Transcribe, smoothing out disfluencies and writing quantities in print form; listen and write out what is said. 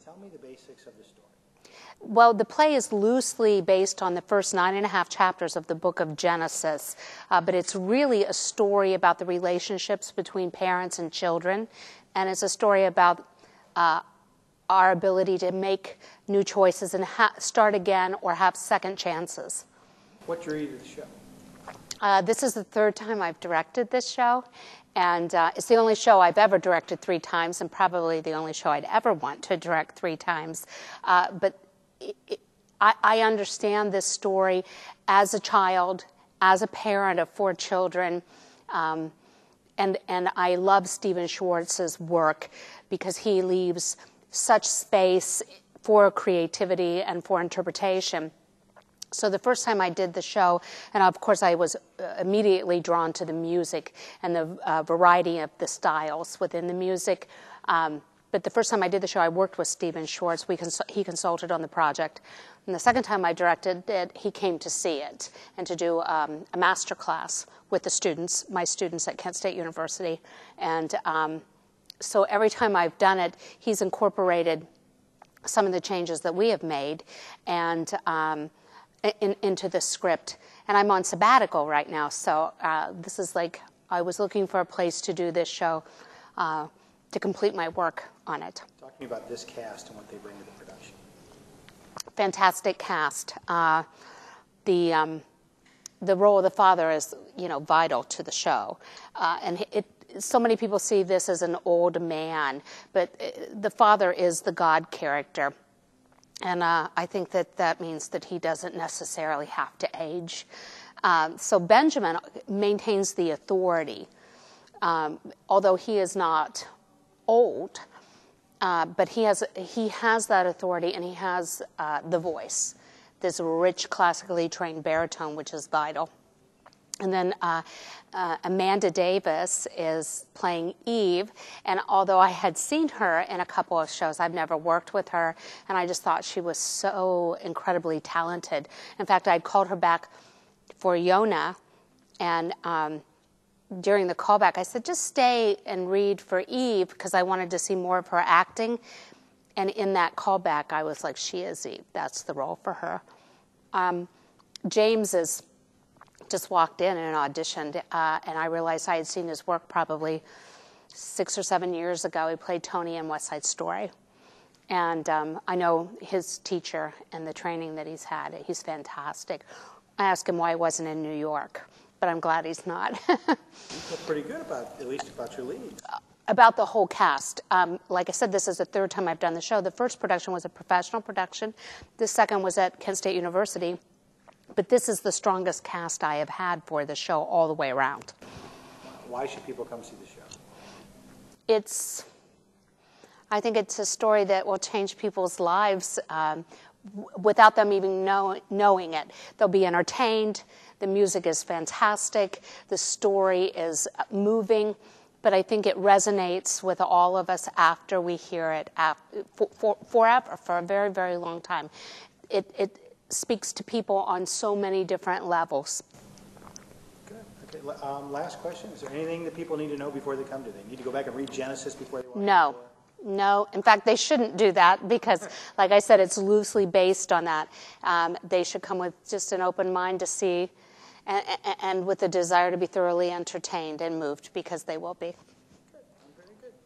Tell me the basics of the story. Well, the play is loosely based on the first 9.5 chapters of the book of Genesis, but it's really a story about the relationships between parents and children, and it's a story about our ability to make new choices and start again or have second chances. What drew you to the show? This is the third time I've directed this show, and it's the only show I've ever directed 3 times, and probably the only show I'd ever want to direct 3 times. But I understand this story as a child, as a parent of 4 children, and I love Stephen Schwartz's work because he leaves such space for creativity and for interpretation. So the first time I did the show, and of course I was immediately drawn to the music and the variety of the styles within the music. But the first time I did the show, I worked with Stephen Schwartz. He consulted on the project. And the second time I directed it, he came to see it and to do a master class with the students, my students at Kent State University. And so every time I've done it, he's incorporated some of the changes that we have made and into the script. And I'm on sabbatical right now, so this is like, I was looking for a place to do this show to complete my work on it. Talking about this cast and what they bring to the production. Fantastic cast. The role of the father is, vital to the show, and so many people see this as an old man, but the father is the God character. And I think that means that he doesn't necessarily have to age. So Benjamin maintains the authority, although he is not old, but he has that authority, and he has the voice, this rich, classically trained baritone, which is vital. And then Amanda Davis is playing Eve, and although I had seen her in a couple of shows, I've never worked with her, and I just thought she was so incredibly talented. In fact, I'd called her back for Yona, and during the callback, I said, just stay and read for Eve, because I wanted to see more of her acting. And in that callback, I was like, she is Eve. That's the role for her. James just walked in and auditioned, and I realized I had seen his work probably 6 or 7 years ago. He played Tony in West Side Story. And I know his teacher and the training that he's had. He's fantastic. I asked him why he wasn't in New York, but I'm glad he's not. You feel pretty good at least about your leads. About the whole cast. Like I said, this is the third time I've done the show. The first production was a professional production. The second was at Kent State University. But this is the strongest cast I have had for the show all the way around. Why should people come see the show? I think it's a story that will change people's lives without them even knowing it. They'll be entertained. The music is fantastic. The story is moving. But I think it resonates with all of us after we hear it forever, for a very, very long time. It speaks to people on so many different levels. Good. Okay. Last question. Is there anything that people need to know before they come? Do they need to go back and read Genesis before they watch it? No. In fact, they shouldn't do that because, like I said, it's loosely based on that. They should come with just an open mind to see and with a desire to be thoroughly entertained and moved, because they will be.